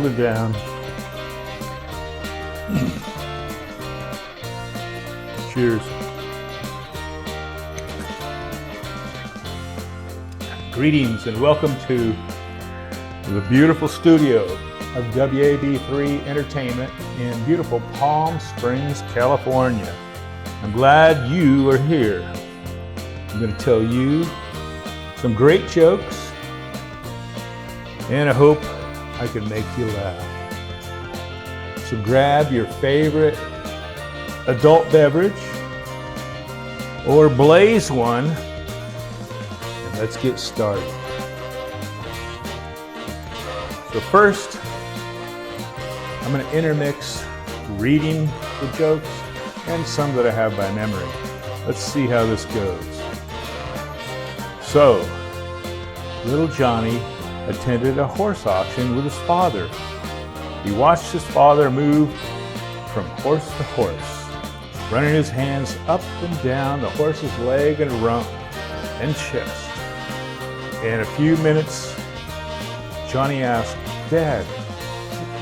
Hold it down. Cheers. Greetings and welcome to the beautiful studio of WAB3 Entertainment in beautiful Palm Springs, California. I'm glad you are here. I'm going to tell you some great jokes, and I hope I can make you laugh. So grab your favorite adult beverage or blaze one, and let's get started. So first, I'm going to intermix reading the jokes and some that I have by memory. Let's see how this goes. So, little Johnny attended a horse auction with his father. He watched his father move from horse to horse, running his hands up and down the horse's leg and rump and chest. In a few minutes, Johnny asked, "Dad,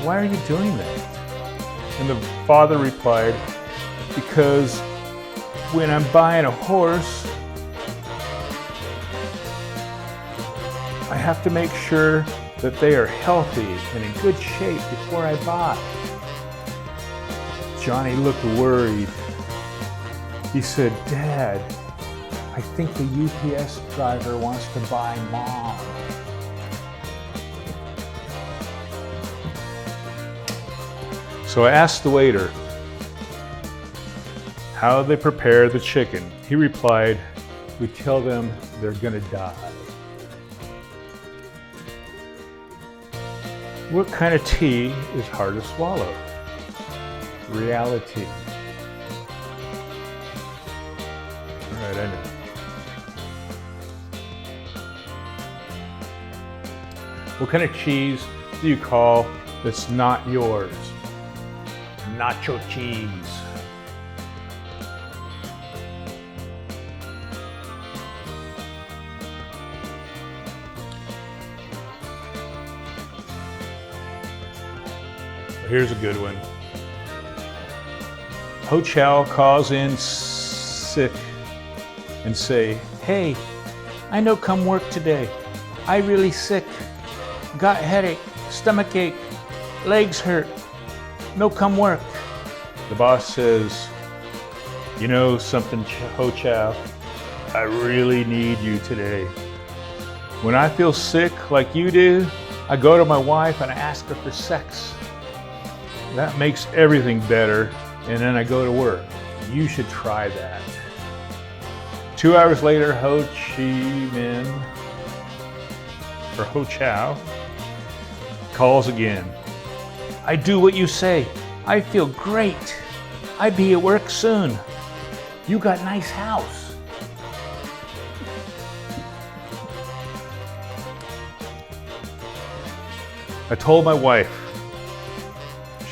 why are you doing that?" And the father replied, "Because when I'm buying a horse, I have to make sure that they are healthy and in good shape before I buy." Johnny looked worried. He said, "Dad, I think the UPS driver wants to buy Mom." So I asked the waiter how they prepare the chicken. He replied, "We tell them they're gonna die." What kind of tea is hard to swallow? Reality. All right, I know. What kind of cheese do you call that's not yours? Nacho cheese. Here's a good one. Ho Chow calls in sick and say, "Hey, I no come work today. I really sick. Got headache, stomach ache, legs hurt. No come work." The boss says, "You know something, Ho Chow? I really need you today. When I feel sick like you do, I go to my wife and I ask her for sex. That makes everything better, and then I go to work. You should try that." 2 hours later, Ho Chow calls again. "I do what you say. I feel great. I be at work soon. You got nice house." I told my wife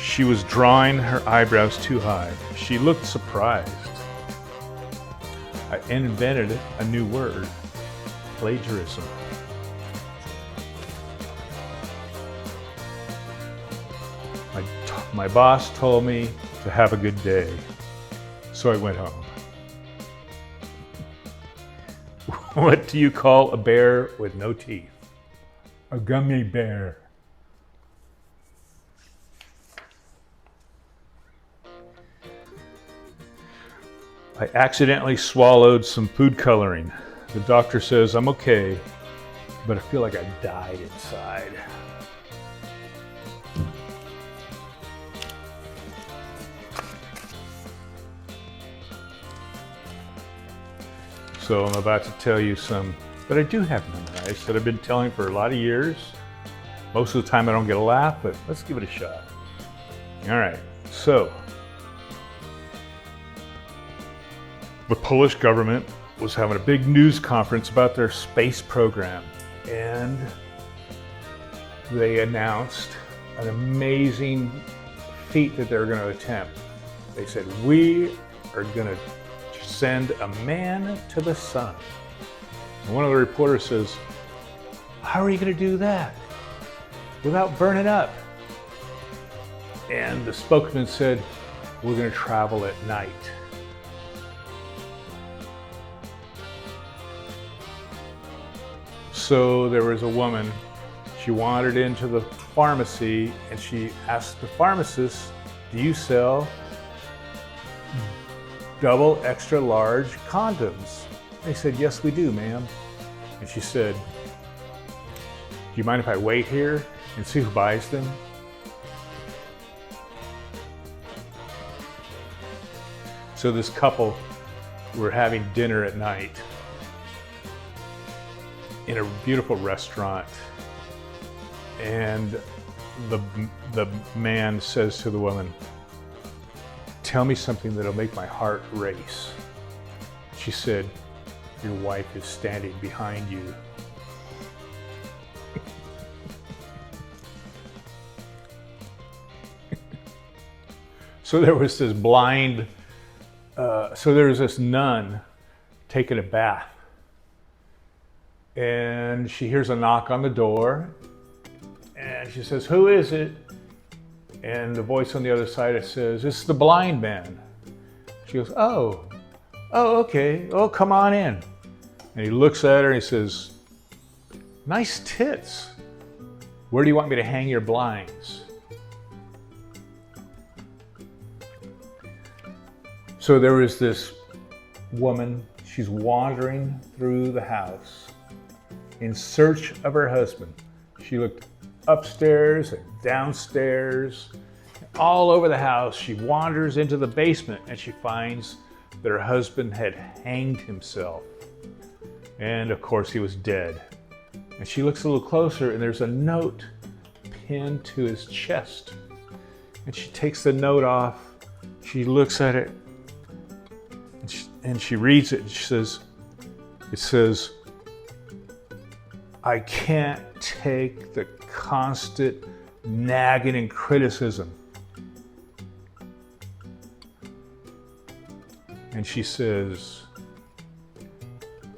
she was drawing her eyebrows too high. She looked surprised. I invented a new word, plagiarism. My boss told me to have a good day, so I went home. What do you call a bear with no teeth? A gummy bear. I accidentally swallowed some food coloring. The doctor says I'm okay, but I feel like I died inside. So I'm about to tell you some that I do have memorized that I've been telling for a lot of years. Most of the time I don't get a laugh, but let's give it a shot. All right, so the Polish government was having a big news conference about their space program, and they announced an amazing feat that they're going to attempt. They said, "We are going to send a man to the sun." And one of the reporters says, "How are you going to do that without burning up?" And the spokesman said, we're going to travel at night. So there was a woman, she wandered into the pharmacy and she asked the pharmacist, do you sell double extra large condoms? They said, yes, we do, ma'am. And she said, do you mind if I wait here and see who buys them? So this couple were having dinner at night in a beautiful restaurant, and the man says to the woman, tell me something that'll make my heart race. She said, your wife is standing behind you. So there was this this nun taking a bath, and she hears a knock on the door, and she says, who is it? And the voice on the other side says, it's the blind man. She goes, oh, okay, oh, come on in. And he looks at her and he says, nice tits. Where do you want me to hang your blinds? So there was this woman, she's wandering through the house in search of her husband. She looked upstairs and downstairs, all over the house. She wanders into the basement and she finds that her husband had hanged himself. And of course he was dead. And she looks a little closer and there's a note pinned to his chest. And she takes the note off, she looks at it, and she reads it, and it says, I can't take the constant nagging and criticism. And she says,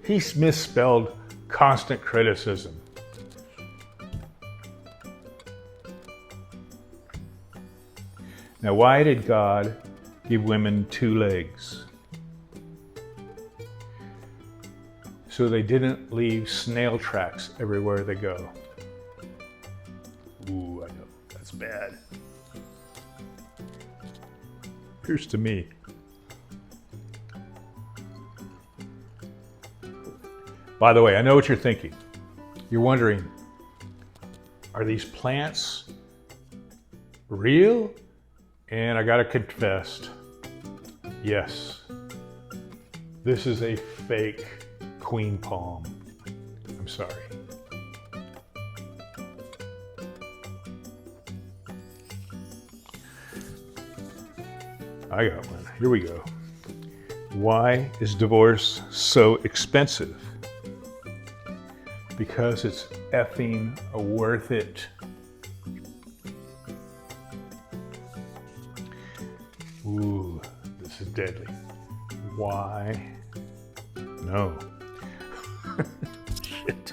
he's misspelled constant criticism. Now, why did God give women two legs? So they didn't leave snail tracks everywhere they go. Ooh, I know, that's bad. Here's to me. By the way, I know what you're thinking. You're wondering, are these plants real? And I gotta confess, yes, this is a fake queen palm. I'm sorry. I got one. Here we go. Why is divorce so expensive? Because it's effing worth it. Ooh, this is deadly. Why? No. Shit.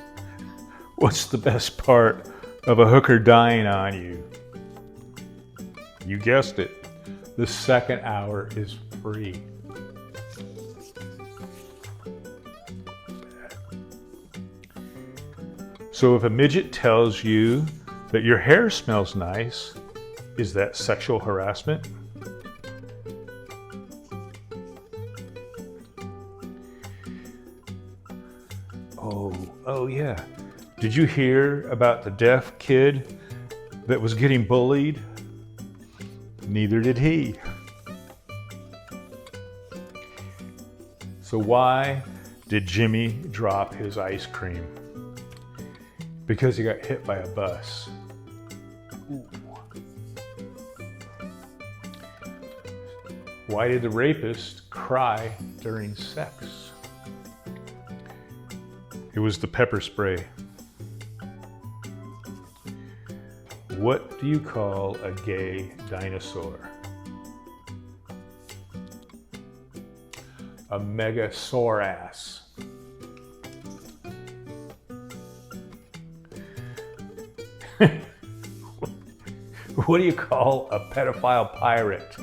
What's the best part of a hooker dying on you? You guessed it. The second hour is free. So if a midget tells you that your hair smells nice, is that sexual harassment? Oh yeah. Did you hear about the deaf kid that was getting bullied? Neither did he. So why did Jimmy drop his ice cream? Because he got hit by a bus. Ooh. Why did the rapist cry during sex? It was the pepper spray. What do you call a gay dinosaur? A megasaurass. What do you call a pedophile pirate?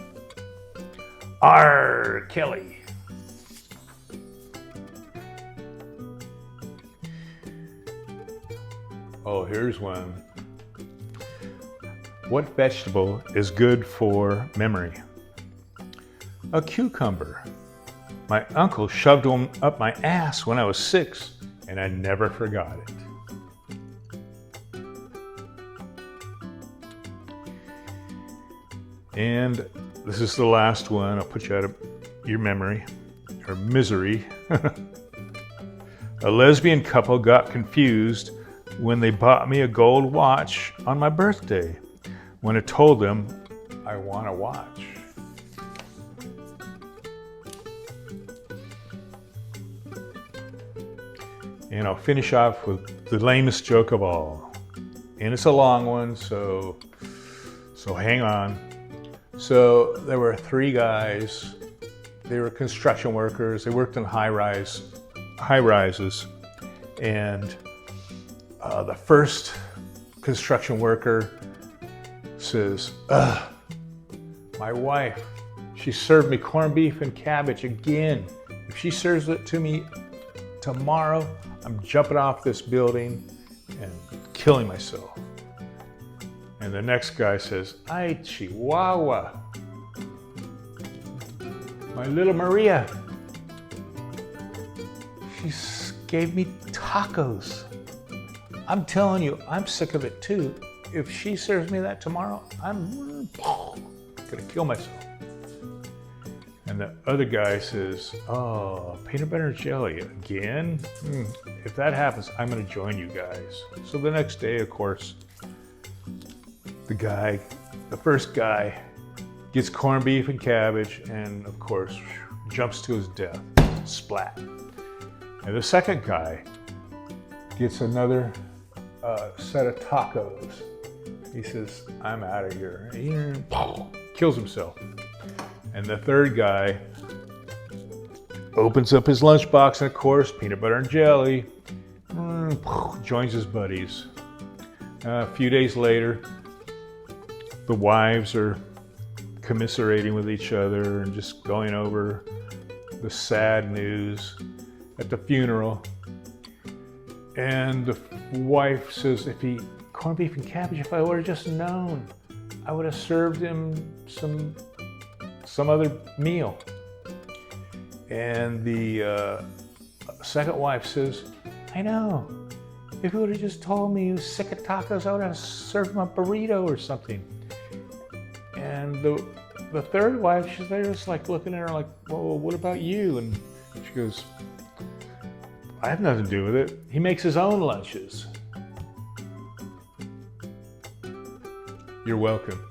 R. Kelly. Oh, here's one. What vegetable is good for memory? A cucumber. My uncle shoved one up my ass when I was 6, and I never forgot it. And this is the last one. I'll put you out of your memory, or misery. A lesbian couple got confused when they bought me a gold watch on my birthday, when I told them I want a watch. And I'll finish off with the lamest joke of all. And it's a long one, so hang on. So there were 3 guys. They were construction workers. They worked in high rises. And the first construction worker says, my wife, she served me corned beef and cabbage again. If she serves it to me tomorrow, I'm jumping off this building and killing myself. And the next guy says, ay, Chihuahua, my little Maria, she gave me tacos. I'm telling you, I'm sick of it too. If she serves me that tomorrow, I'm gonna kill myself. And the other guy says, oh, peanut butter and jelly again? If that happens, I'm gonna join you guys. So the next day, of course, the first guy gets corned beef and cabbage and of course, jumps to his death, splat. And the second guy gets another set of tacos. He says, I'm out of here. He kills himself. And the third guy opens up his lunchbox and of course, peanut butter and jelly, joins his buddies. A few days later, the wives are commiserating with each other and just going over the sad news at the funeral. And the wife says, if he corned beef and cabbage, if I would have just known, I would have served him some other meal. And the second wife says, I know, if he would have just told me he was sick of tacos, I would have served him a burrito or something. And the third wife, she's there just like looking at her like, well, what about you? And she goes, I have nothing to do with it. He makes his own lunches. You're welcome.